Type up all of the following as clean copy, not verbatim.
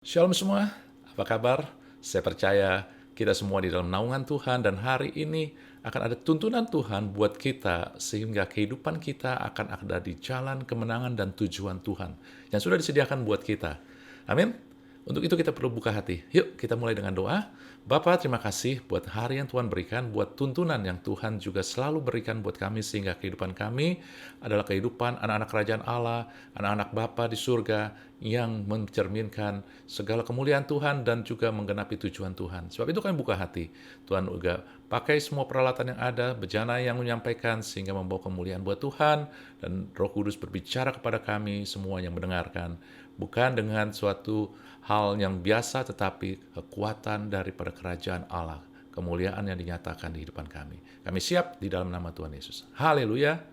Shalom semua, apa kabar? Saya percaya kita semua di dalam naungan Tuhan dan hari ini akan ada tuntunan Tuhan buat kita sehingga kehidupan kita akan ada di jalan kemenangan dan tujuan Tuhan yang sudah disediakan buat kita. Amin. Untuk itu kita perlu buka hati. Yuk kita mulai dengan doa. Bapa, terima kasih buat hari yang Tuhan berikan, buat tuntunan yang Tuhan juga selalu berikan buat kami sehingga kehidupan kami adalah kehidupan anak-anak kerajaan Allah, anak-anak Bapa di surga yang mencerminkan segala kemuliaan Tuhan dan juga menggenapi tujuan Tuhan. Sebab itu kami buka hati. Tuhan juga pakai semua peralatan yang ada, bejana yang menyampaikan sehingga membawa kemuliaan buat Tuhan dan Roh Kudus berbicara kepada kami semua yang mendengarkan. Bukan dengan suatu hal yang biasa tetapi kekuatan daripada kerajaan Allah. Kemuliaan yang dinyatakan di hidupan kami. Kami siap di dalam nama Tuhan Yesus. Haleluya.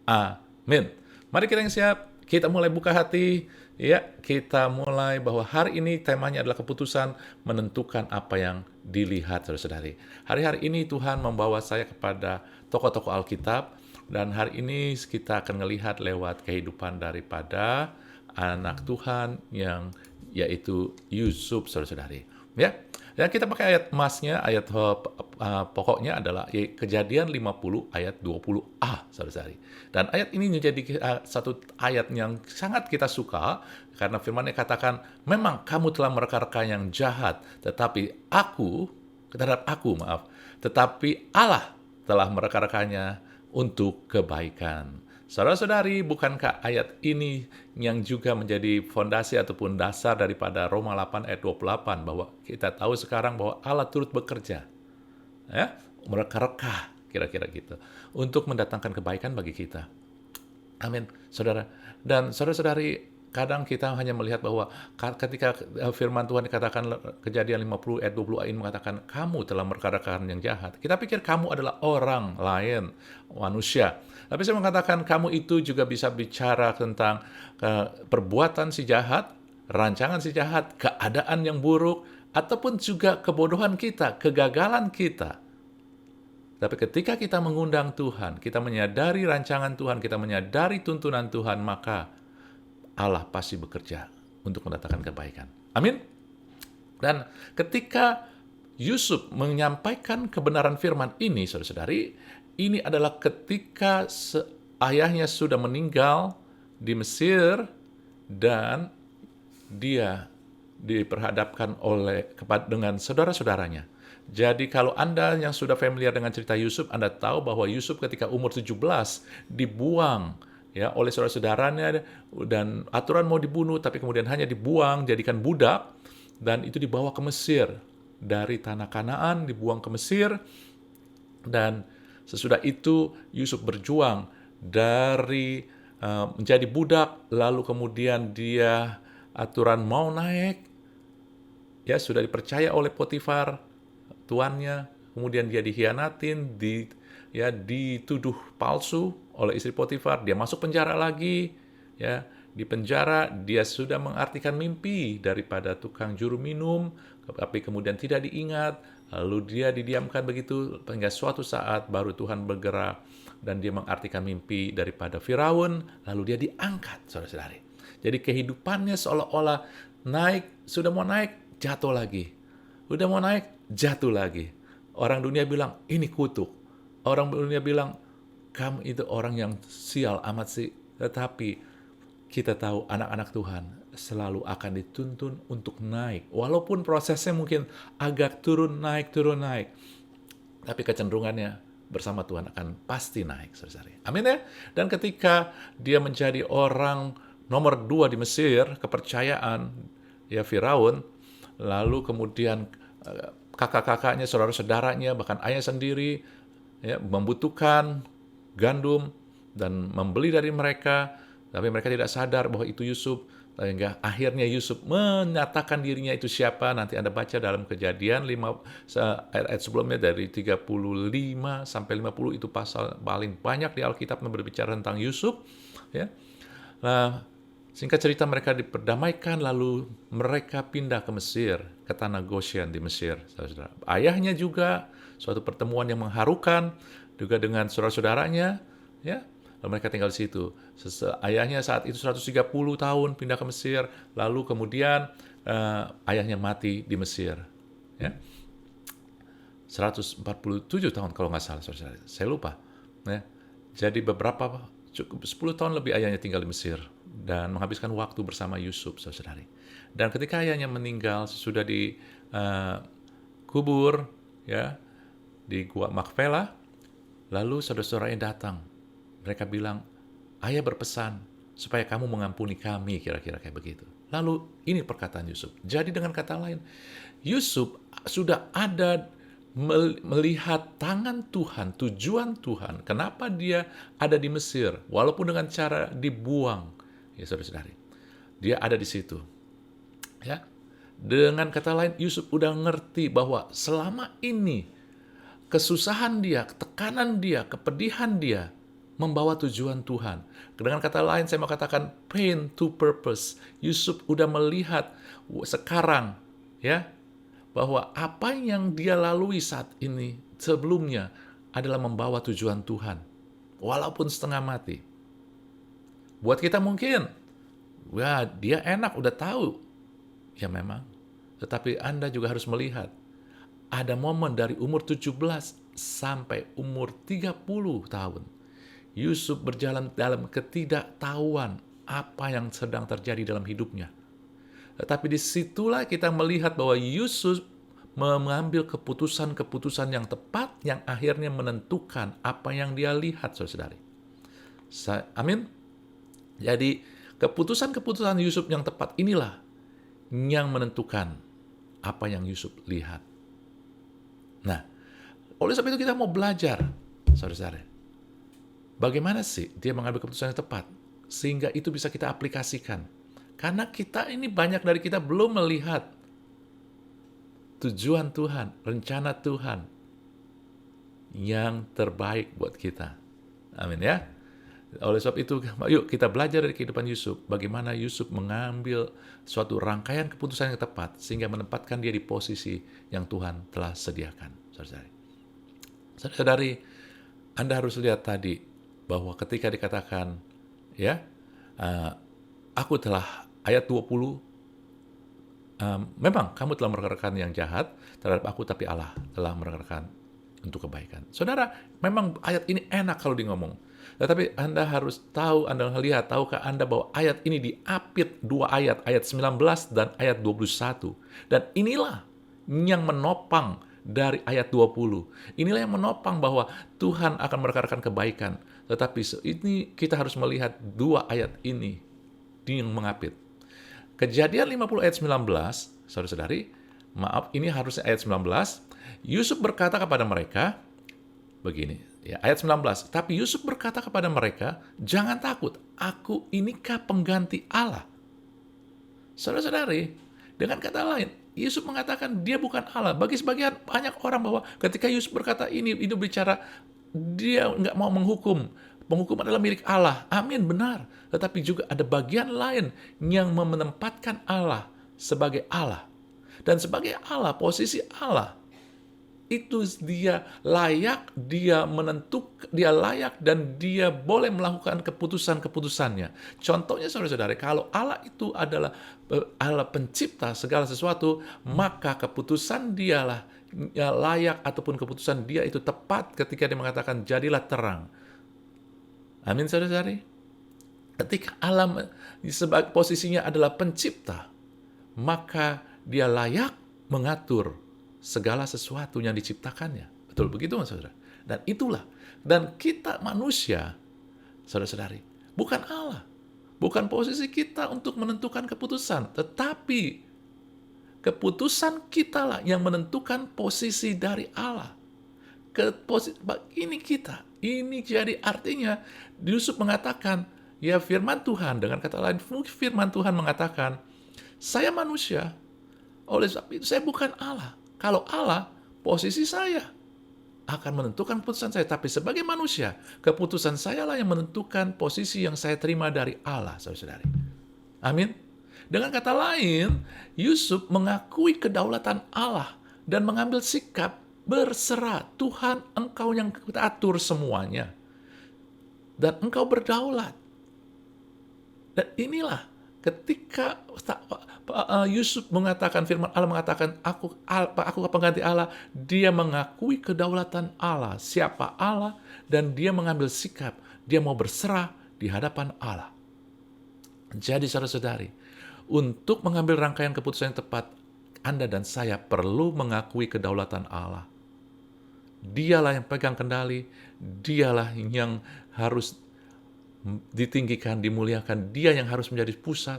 Amin. Mari kita yang siap. Kita mulai buka hati. Ya, kita mulai bahwa hari ini temanya adalah keputusan menentukan apa yang dilihat, saudara-saudari. Hari-hari ini Tuhan membawa saya kepada tokoh-tokoh Alkitab. Dan hari ini kita akan melihat lewat kehidupan daripada anak Tuhan yang yaitu Yusuf, saudara-saudari. Ya, dan kita pakai ayat emasnya, ayat pokoknya adalah Kejadian 50 ayat 20a, saudara-saudari. Dan ayat ini menjadi satu ayat yang sangat kita suka karena firman-Nya katakan, memang kamu telah mereka-reka yang jahat, tetapi Allah telah mereka-rekanya untuk kebaikan. Saudara-saudari, bukankah ayat ini yang juga menjadi fondasi ataupun dasar daripada Roma 8 ayat 28 bahwa kita tahu sekarang bahwa Allah turut bekerja, ya, mereka-reka kira-kira gitu, untuk mendatangkan kebaikan bagi kita. Amin, saudara. Dan saudara-saudari, kadang kita hanya melihat bahwa ketika firman Tuhan dikatakan Kejadian 50 ayat 20 ini mengatakan kamu telah mereka-rekakan yang jahat. Kita pikir kamu adalah orang lain, manusia. Tapi saya mengatakan kamu itu juga bisa bicara tentang perbuatan si jahat, rancangan si jahat, keadaan yang buruk, ataupun juga kebodohan kita, kegagalan kita. Tapi ketika kita mengundang Tuhan, kita menyadari rancangan Tuhan, kita menyadari tuntunan Tuhan, maka Allah pasti bekerja untuk mendatangkan kebaikan. Amin. Dan ketika Yusuf menyampaikan kebenaran firman ini, saudara-saudari, ini adalah ketika ayahnya sudah meninggal di Mesir dan dia diperhadapkan dengan saudara-saudaranya. Jadi kalau Anda yang sudah familiar dengan cerita Yusuf, Anda tahu bahwa Yusuf ketika umur 17 dibuang ya oleh saudara-saudaranya dan aturan mau dibunuh tapi kemudian hanya dibuang jadikan budak dan itu dibawa ke Mesir dari tanah Kanaan dibuang ke Mesir dan sesudah itu Yusuf berjuang dari menjadi budak lalu kemudian dia aturan mau naik ya sudah dipercaya oleh Potifar tuannya kemudian dia dikhianatin dituduh palsu oleh istri Potifar, dia masuk penjara lagi, ya di penjara dia sudah mengartikan mimpi daripada tukang juru minum, tapi kemudian tidak diingat, lalu dia didiamkan begitu hingga suatu saat baru Tuhan bergerak dan dia mengartikan mimpi daripada Firaun, lalu dia diangkat, saudara-saudari. Jadi kehidupannya seolah-olah naik, sudah mau naik, jatuh lagi, udah mau naik, jatuh lagi. Orang dunia bilang ini kutuk, orang dunia bilang kamu itu orang yang sial amat sih. Tetapi kita tahu anak-anak Tuhan selalu akan dituntun untuk naik. Walaupun prosesnya mungkin agak turun naik. Tapi kecenderungannya bersama Tuhan akan pasti naik. Saudara. Amin ya. Dan ketika dia menjadi orang nomor 2 di Mesir, kepercayaan ya Firaun, lalu kemudian kakak-kakaknya, saudara-saudaranya, bahkan ayah sendiri ya, membutuhkan gandum dan membeli dari mereka, tapi mereka tidak sadar bahwa itu Yusuf, sehingga akhirnya Yusuf menyatakan dirinya itu siapa. Nanti Anda baca dalam Kejadian 5 ayat sebelumnya dari 35 sampai 50 itu pasal paling banyak di Alkitab yang berbicara tentang Yusuf ya. Nah, singkat cerita mereka diperdamaikan lalu mereka pindah ke Mesir, ke tanah Goshen di Mesir, saudara. Ayahnya juga suatu pertemuan yang mengharukan juga dengan saudara-saudaranya, ya. Lalu mereka tinggal di situ. Ayahnya saat itu 130 tahun pindah ke Mesir, lalu kemudian ayahnya mati di Mesir. Ya. 147 tahun kalau nggak salah, saudara. Saya lupa. Ya. Jadi cukup 10 tahun lebih ayahnya tinggal di Mesir dan menghabiskan waktu bersama Yusuf, saudari. Dan ketika ayahnya meninggal, sudah dikubur, ya, di Gua Makpelah, lalu saudara-saudaranya datang. Mereka bilang, ayah berpesan supaya kamu mengampuni kami, kira-kira kayak begitu. Lalu ini perkataan Yusuf. Jadi dengan kata lain, Yusuf sudah ada melihat tangan Tuhan, tujuan Tuhan. Kenapa dia ada di Mesir, walaupun dengan cara dibuang, ya saudara-saudari. Dia ada di situ. Ya. Dengan kata lain, Yusuf udah ngerti bahwa selama ini kesusahan dia, tekanan dia, kepedihan dia membawa tujuan Tuhan. Dengan kata lain, saya mau katakan pain to purpose. Yusuf udah melihat sekarang, ya, bahwa apa yang dia lalui saat ini sebelumnya adalah membawa tujuan Tuhan, walaupun setengah mati. Buat kita mungkin, wah, dia enak, udah tahu. Ya memang. Tetapi Anda juga harus melihat, ada momen dari umur 17 sampai umur 30 tahun. Yusuf berjalan dalam ketidaktahuan apa yang sedang terjadi dalam hidupnya. Tetapi disitulah kita melihat bahwa Yusuf mengambil keputusan-keputusan yang tepat yang akhirnya menentukan apa yang dia lihat, saudara-saudari. Amin. Jadi keputusan-keputusan Yusuf yang tepat inilah yang menentukan apa yang Yusuf lihat. Nah, oleh sebab itu kita mau belajar, saudara-saudara. Bagaimana sih dia mengambil keputusan yang tepat sehingga itu bisa kita aplikasikan? Karena kita ini banyak dari kita belum melihat tujuan Tuhan, rencana Tuhan yang terbaik buat kita. Amin ya. Oleh sebab itu, yuk kita belajar dari kehidupan Yusuf, bagaimana Yusuf mengambil suatu rangkaian keputusan yang tepat sehingga menempatkan dia di posisi yang Tuhan telah sediakan. Saudara-saudari, saudari, Anda harus lihat tadi bahwa ketika dikatakan, ya, aku telah, ayat 20, memang kamu telah merekarkan yang jahat terhadap aku, tapi Allah telah merekarkan untuk kebaikan. Saudara, memang ayat ini enak kalau di ngomong. Tetapi Anda harus tahu, Anda lihat, tahukah Anda bahwa ayat ini diapit dua ayat 19 dan ayat 21. Dan inilah yang menopang dari ayat 20. Inilah yang menopang bahwa Tuhan akan merekarkan kebaikan. Tetapi ini kita harus melihat dua ayat ini yang mengapit. Kejadian 50 ayat 19, saudara-saudari, maaf, ini harusnya ayat 19. Yusuf berkata kepada mereka, begini, ya, ayat 19. Tapi Yusuf berkata kepada mereka, jangan takut, aku inikah pengganti Allah? Saudara-saudari, dengan kata lain, Yusuf mengatakan dia bukan Allah. Bagi sebagian banyak orang bahwa ketika Yusuf berkata ini bicara dia nggak mau menghukum. Penghukum adalah milik Allah. Amin, benar. Tetapi juga ada bagian lain yang menempatkan Allah sebagai Allah. Dan sebagai Allah, posisi Allah, itu dia layak, dia menentukan, dia layak dan dia boleh melakukan keputusan-keputusannya. Contohnya saudara-saudara, kalau Allah itu adalah Allah pencipta segala sesuatu, maka keputusan dialah ya, layak ataupun keputusan dia itu tepat ketika dia mengatakan jadilah terang. Amin saudara-saudari. Ketika Allah sebagai posisinya adalah pencipta, maka dia layak mengatur segala sesuatu yang diciptakannya. Betul begitu, saudara? Dan itulah. Dan kita manusia, saudara-saudari, bukan Allah. Bukan posisi kita untuk menentukan keputusan. Tetapi keputusan kita lah yang menentukan posisi dari Allah. Ini kita. Ini jadi artinya Yusuf mengatakan, ya firman Tuhan, dengan kata lain, firman Tuhan mengatakan, saya manusia, oleh sebab itu saya bukan Allah. Kalau Allah, posisi saya akan menentukan keputusan saya. Tapi sebagai manusia, keputusan saya lah yang menentukan posisi yang saya terima dari Allah, saudara-saudari. Amin. Dengan kata lain, Yusuf mengakui kedaulatan Allah dan mengambil sikap berserah. Tuhan, engkau yang atur semuanya. Dan engkau berdaulat. Dan inilah ketika Yusuf mengatakan, firman Allah mengatakan, aku pengganti Allah. Dia mengakui kedaulatan Allah, siapa Allah, dan dia mengambil sikap, dia mau berserah di hadapan Allah. Jadi saudara-saudari, untuk mengambil rangkaian keputusan yang tepat, Anda dan saya perlu mengakui kedaulatan Allah. Dialah yang pegang kendali, dialah yang harus ditinggikan, dimuliakan, dia yang harus menjadi pusat.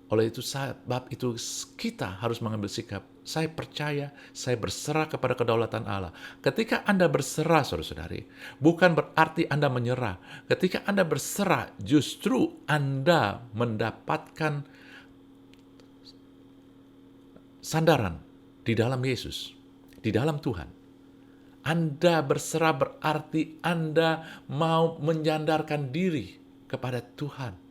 Oleh itu, sebab itu kita harus mengambil sikap. Saya percaya, saya berserah kepada kedaulatan Allah. Ketika Anda berserah, saudara-saudari, bukan berarti Anda menyerah. Ketika Anda berserah, justru Anda mendapatkan sandaran di dalam Yesus, di dalam Tuhan. Anda berserah berarti Anda mau menyandarkan diri kepada Tuhan.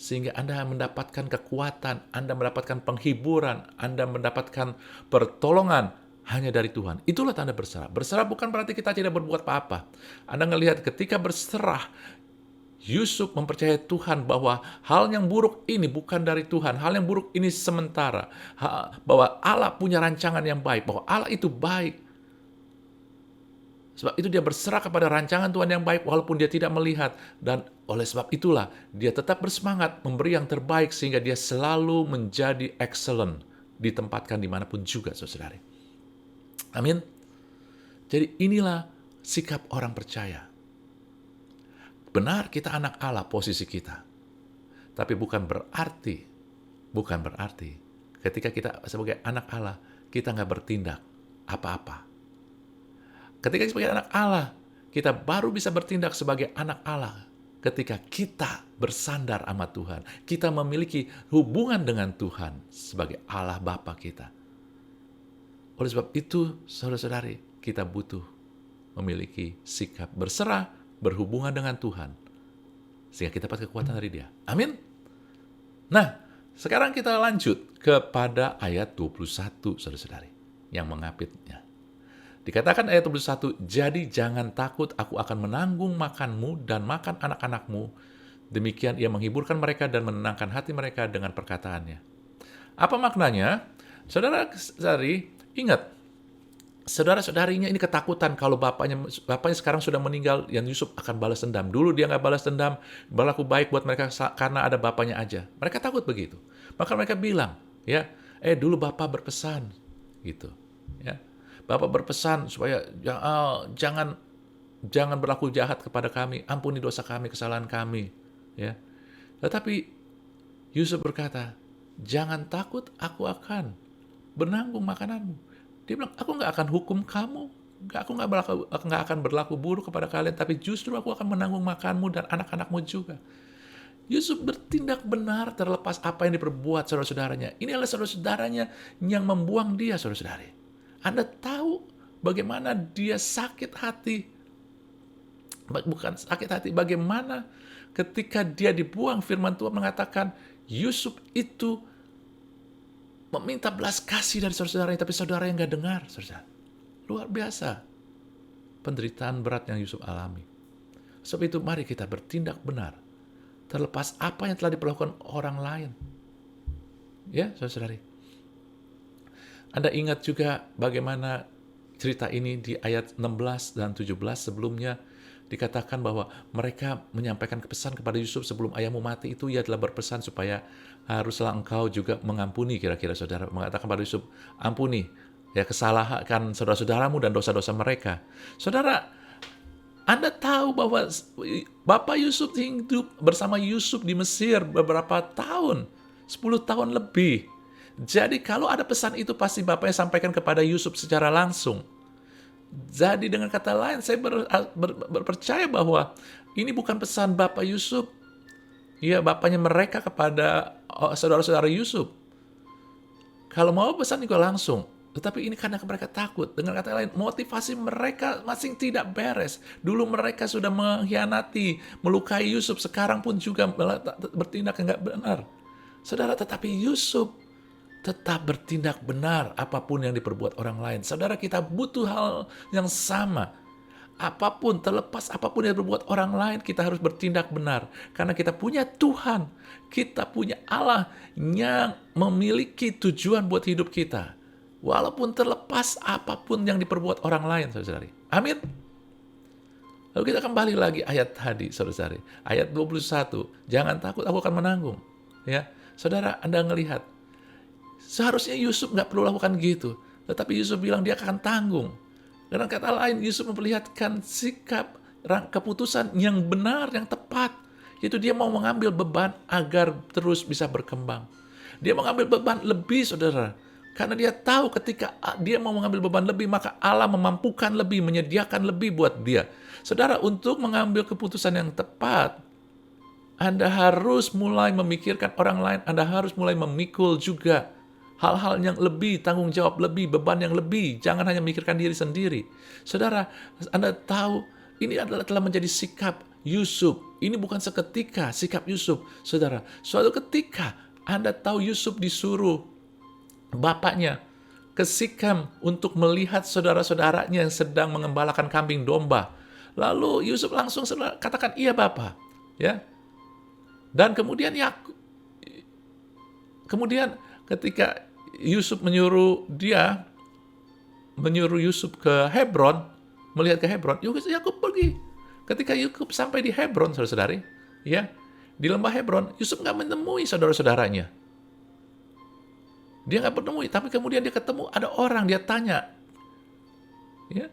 Sehingga Anda mendapatkan kekuatan, Anda mendapatkan penghiburan, Anda mendapatkan pertolongan hanya dari Tuhan. Itulah tanda berserah. Berserah bukan berarti kita tidak berbuat apa-apa. Anda melihat ketika berserah, Yusuf mempercayai Tuhan bahwa hal yang buruk ini bukan dari Tuhan. Hal yang buruk ini sementara. Bahwa Allah punya rancangan yang baik. Bahwa Allah itu baik. Sebab itu dia berserah kepada rancangan Tuhan yang baik walaupun dia tidak melihat. Dan oleh sebab itulah dia tetap bersemangat memberi yang terbaik sehingga dia selalu menjadi excellent. Ditempatkan dimanapun juga, saudara-saudari. Amin. Jadi inilah sikap orang percaya. Benar kita anak Allah posisi kita. Tapi bukan berarti ketika kita sebagai anak Allah kita nggak bertindak apa-apa. Ketika sebagai anak Allah, kita baru bisa bertindak sebagai anak Allah ketika kita bersandar sama Tuhan. Kita memiliki hubungan dengan Tuhan sebagai Allah Bapa kita. Oleh sebab itu, saudara-saudari, kita butuh memiliki sikap berserah, berhubungan dengan Tuhan. Sehingga kita dapat kekuatan dari Dia. Amin. Nah, sekarang kita lanjut kepada ayat 21, saudara-saudari, yang mengapitnya. Dikatakan ayat 21, jadi jangan takut, aku akan menanggung makanmu dan makan anak-anakmu. Demikian ia menghiburkan mereka dan menenangkan hati mereka dengan perkataannya. Apa maknanya? Saudara-saudari, ingat, saudara-saudarinya ini ketakutan kalau bapaknya sekarang sudah meninggal, yang Yusuf akan balas dendam. Dulu dia nggak balas dendam, berlaku baik buat mereka karena ada bapaknya aja. Mereka takut begitu. Maka mereka bilang, ya, dulu bapak berpesan, gitu, ya. Bapak berpesan supaya jangan berlaku jahat kepada kami, ampuni dosa kami, kesalahan kami, ya. Tetapi Yusuf berkata, jangan takut, aku akan menanggung makananmu. Dia bilang, aku nggak akan hukum kamu, aku nggak akan berlaku buruk kepada kalian, tapi justru aku akan menanggung makanmu dan anak-anakmu juga. Yusuf bertindak benar terlepas apa yang diperbuat saudara-saudaranya. Ini adalah saudara-saudaranya yang membuang dia, saudara-saudari. Anda tahu bagaimana dia sakit hati. Bukan sakit hati, bagaimana ketika dia dibuang, firman Tuhan mengatakan Yusuf itu meminta belas kasih dari saudara-saudaranya, tapi saudara yang nggak dengar, saudara. Luar biasa penderitaan berat yang Yusuf alami. Sebab itu mari kita bertindak benar, terlepas apa yang telah diperlakukan orang lain. Ya, saudara-saudari. Anda ingat juga bagaimana cerita ini di ayat 16 dan 17 sebelumnya dikatakan bahwa mereka menyampaikan pesan kepada Yusuf sebelum ayahmu mati itu, ia telah berpesan supaya haruslah engkau juga mengampuni, kira-kira saudara mengatakan pada Yusuf, ampuni ya kesalahan saudara-saudaramu dan dosa-dosa mereka. Saudara, Anda tahu bahwa Bapak Yusuf hidup bersama Yusuf di Mesir beberapa tahun, 10 tahun lebih. Jadi kalau ada pesan itu pasti bapaknya sampaikan kepada Yusuf secara langsung. Jadi dengan kata lain saya berpercaya bahwa ini bukan pesan Bapak Yusuf, ya bapaknya mereka kepada saudara-saudara Yusuf. Kalau mau pesan juga langsung. Tetapi ini karena mereka takut. Dengan kata lain, motivasi mereka masing tidak beres. Dulu mereka sudah mengkhianati, melukai Yusuf. Sekarang pun juga bertindak enggak benar. Saudara, tetapi Yusuf tetap bertindak benar apapun yang diperbuat orang lain. Saudara, kita butuh hal yang sama. apapun, terlepas apapun yang berbuat orang lain, kita harus bertindak benar. Karena kita punya Tuhan, kita punya Allah yang memiliki tujuan buat hidup kita. Walaupun terlepas apapun yang diperbuat orang lain, saudara-saudari. Amin. Lalu kita kembali lagi ayat tadi, saudara-saudari. Ayat 21, jangan takut, aku akan menanggung. Ya, saudara, Anda ngelihat, seharusnya Yusuf nggak perlu lakukan gitu. Tetapi Yusuf bilang dia akan tanggung. Dengan kata lain, Yusuf memperlihatkan sikap keputusan yang benar, yang tepat. Yaitu dia mau mengambil beban agar terus bisa berkembang. Dia mengambil beban lebih, saudara. Karena dia tahu ketika dia mau mengambil beban lebih, maka Allah memampukan lebih, menyediakan lebih buat dia. Saudara, untuk mengambil keputusan yang tepat, Anda harus mulai memikirkan orang lain. Anda harus mulai memikul juga hal-hal yang lebih, tanggung jawab lebih, beban yang lebih. Jangan hanya memikirkan diri sendiri. Saudara, Anda tahu ini adalah telah menjadi sikap Yusuf. Ini bukan seketika sikap Yusuf. Saudara, suatu ketika Anda tahu Yusuf disuruh bapaknya ke Sikem untuk melihat saudara-saudaranya yang sedang mengembalakan kambing domba. Lalu Yusuf langsung katakan, iya Bapak. Ya. Dan kemudian ketika Yusuf menyuruh Yusuf ke Hebron, melihat ke Hebron, Yakub pergi. Ketika Yakub sampai di Hebron, saudara-saudari, ya, di lembah Hebron, Yusuf nggak menemui saudara-saudaranya. Dia nggak menemui, tapi kemudian dia ketemu ada orang, dia tanya, ya,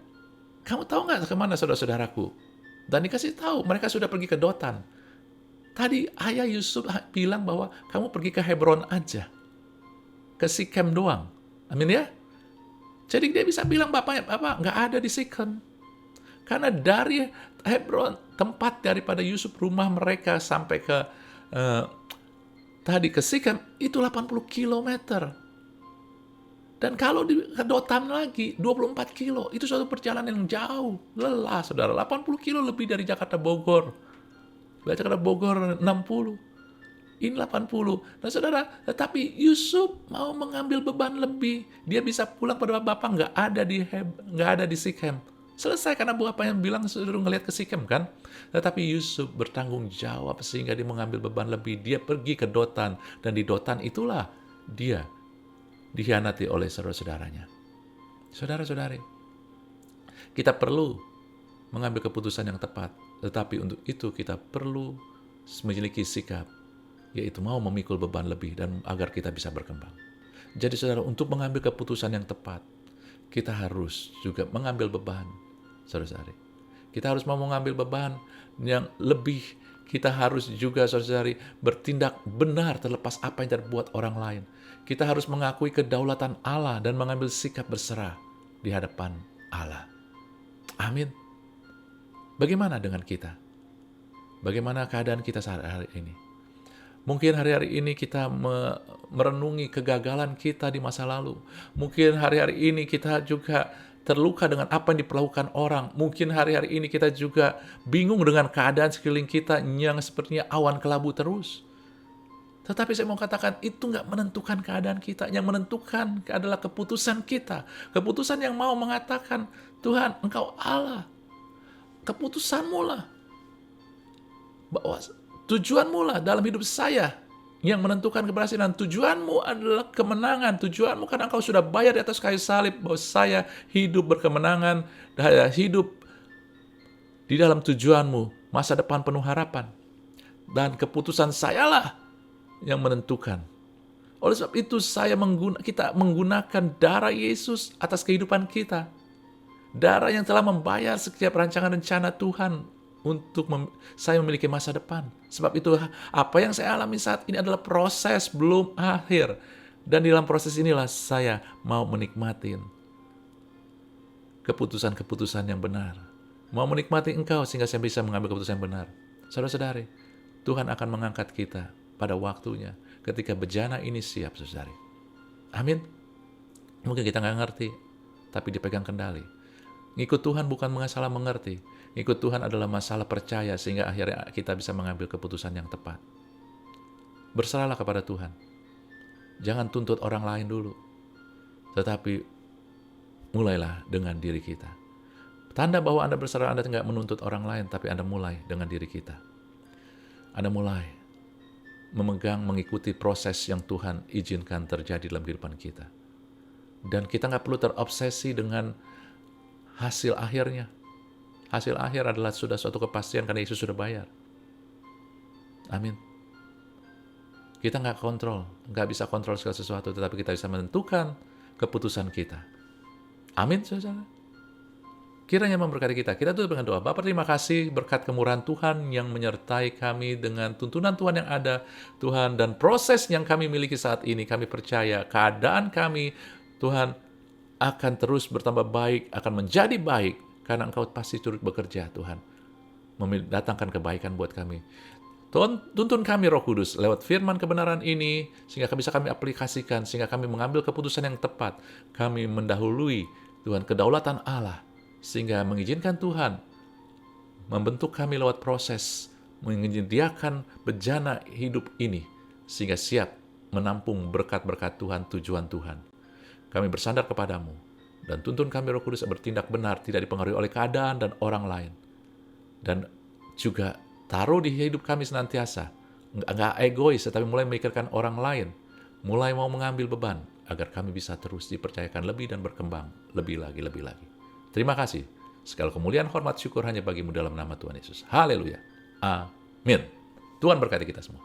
kamu tahu nggak kemana saudara-saudaraku? Dan dikasih tahu, mereka sudah pergi ke Dotan. Tadi ayah Yusuf bilang bahwa kamu pergi ke Hebron aja. Ke Sikem doang. Amin ya? Jadi dia bisa bilang bapaknya, Bapak nggak ada di Sikem. Karena dari Hebron, tempat daripada Yusuf, rumah mereka sampai ke ke Sikem, itu 80 kilometer. Dan kalau ke Dotan lagi, 24 kilo. Itu suatu perjalanan yang jauh. Lelah, saudara. 80 kilo lebih dari Jakarta Bogor. Jakarta Bogor 60. Ini 80. Nah saudara, tetapi Yusuf mau mengambil beban lebih. Dia bisa pulang pada bapak nggak ada di Sikem. Selesai karena bapaknya bilang suruh ngelihat ke Sikem kan. Tetapi Yusuf bertanggung jawab sehingga dia mengambil beban lebih. Dia pergi ke Dotan, dan di Dotan itulah dia dikhianati oleh saudara-saudaranya. Saudara-saudari, kita perlu mengambil keputusan yang tepat. Tetapi untuk itu kita perlu memiliki sikap, yaitu mau memikul beban lebih dan agar kita bisa berkembang. Jadi saudara, untuk mengambil keputusan yang tepat, kita harus juga mengambil beban. Saudara-saudari, kita harus mau mengambil beban yang lebih. Kita harus juga, saudara-saudari, bertindak benar terlepas apa yang terbuat orang lain. Kita harus mengakui kedaulatan Allah dan mengambil sikap berserah di hadapan Allah. Amin. Bagaimana dengan kita? Bagaimana keadaan kita saat hari ini? Mungkin hari-hari ini kita merenungi kegagalan kita di masa lalu. Mungkin hari-hari ini kita juga terluka dengan apa yang diperlakukan orang. Mungkin hari-hari ini kita juga bingung dengan keadaan sekeliling kita yang sepertinya awan kelabu terus. Tetapi saya mau katakan, itu nggak menentukan keadaan kita. Yang menentukan adalah keputusan kita. Keputusan yang mau mengatakan, Tuhan, Engkau Allah. Keputusanmu lah. Bahwa tujuanmu lah dalam hidup saya yang menentukan keberhasilan. Tujuanmu adalah kemenangan. Tujuanmu karena Engkau sudah bayar di atas kayu salib bahwa saya hidup berkemenangan, hidup di dalam tujuanmu, masa depan penuh harapan. Dan keputusan sayalah yang menentukan. Oleh sebab itu kita menggunakan darah Yesus atas kehidupan kita. Darah yang telah membayar setiap rancangan rencana Tuhan untuk saya memiliki masa depan. Sebab itu apa yang saya alami saat ini adalah proses belum akhir. Dan di dalam proses inilah saya mau menikmati keputusan-keputusan yang benar. Mau menikmati Engkau sehingga saya bisa mengambil keputusan yang benar. Saudara-saudari, Tuhan akan mengangkat kita pada waktunya ketika bejana ini siap, saudari. Amin. Mungkin kita nggak ngerti, tapi dipegang kendali. Ngikut Tuhan bukan masalah mengerti. Ngikut Tuhan adalah masalah percaya sehingga akhirnya kita bisa mengambil keputusan yang tepat. Berserahlah kepada Tuhan. Jangan tuntut orang lain dulu. Tetapi mulailah dengan diri kita. Tanda bahwa Anda berserah, Anda tidak menuntut orang lain, tapi Anda mulai dengan diri kita. Anda mulai memegang, mengikuti proses yang Tuhan izinkan terjadi dalam kehidupan kita. Dan kita nggak perlu terobsesi dengan hasil akhirnya. Hasil akhir adalah sudah suatu kepastian karena Yesus sudah bayar. Amin. Kita nggak bisa kontrol segala sesuatu, tetapi kita bisa menentukan keputusan kita. Amin, saudara. Kiranya memberkati kita. Kita tutup dengan doa. Bapa, terima kasih berkat kemurahan Tuhan yang menyertai kami dengan tuntunan Tuhan yang ada, Tuhan, dan proses yang kami miliki saat ini. Kami percaya keadaan kami, Tuhan, akan terus bertambah baik, akan menjadi baik, karena Engkau pasti turut bekerja, Tuhan, mendatangkan kebaikan buat kami. Tuntun kami Roh Kudus lewat firman kebenaran ini, sehingga bisa kami aplikasikan, sehingga kami mengambil keputusan yang tepat. Kami mendahului, Tuhan, kedaulatan Allah, sehingga mengizinkan Tuhan membentuk kami lewat proses, menyediakan bejana hidup ini, sehingga siap menampung berkat-berkat Tuhan, tujuan Tuhan. Kami bersandar kepadamu, dan tuntun kami Roh Kudus bertindak benar, tidak dipengaruhi oleh keadaan dan orang lain. Dan juga taruh di hidup kami senantiasa, nggak egois, tetapi mulai memikirkan orang lain, mulai mau mengambil beban, agar kami bisa terus dipercayakan lebih dan berkembang lebih lagi. Terima kasih. Segala kemuliaan, hormat, syukur hanya bagimu dalam nama Tuhan Yesus. Haleluya. Amin. Tuhan berkati kita semua.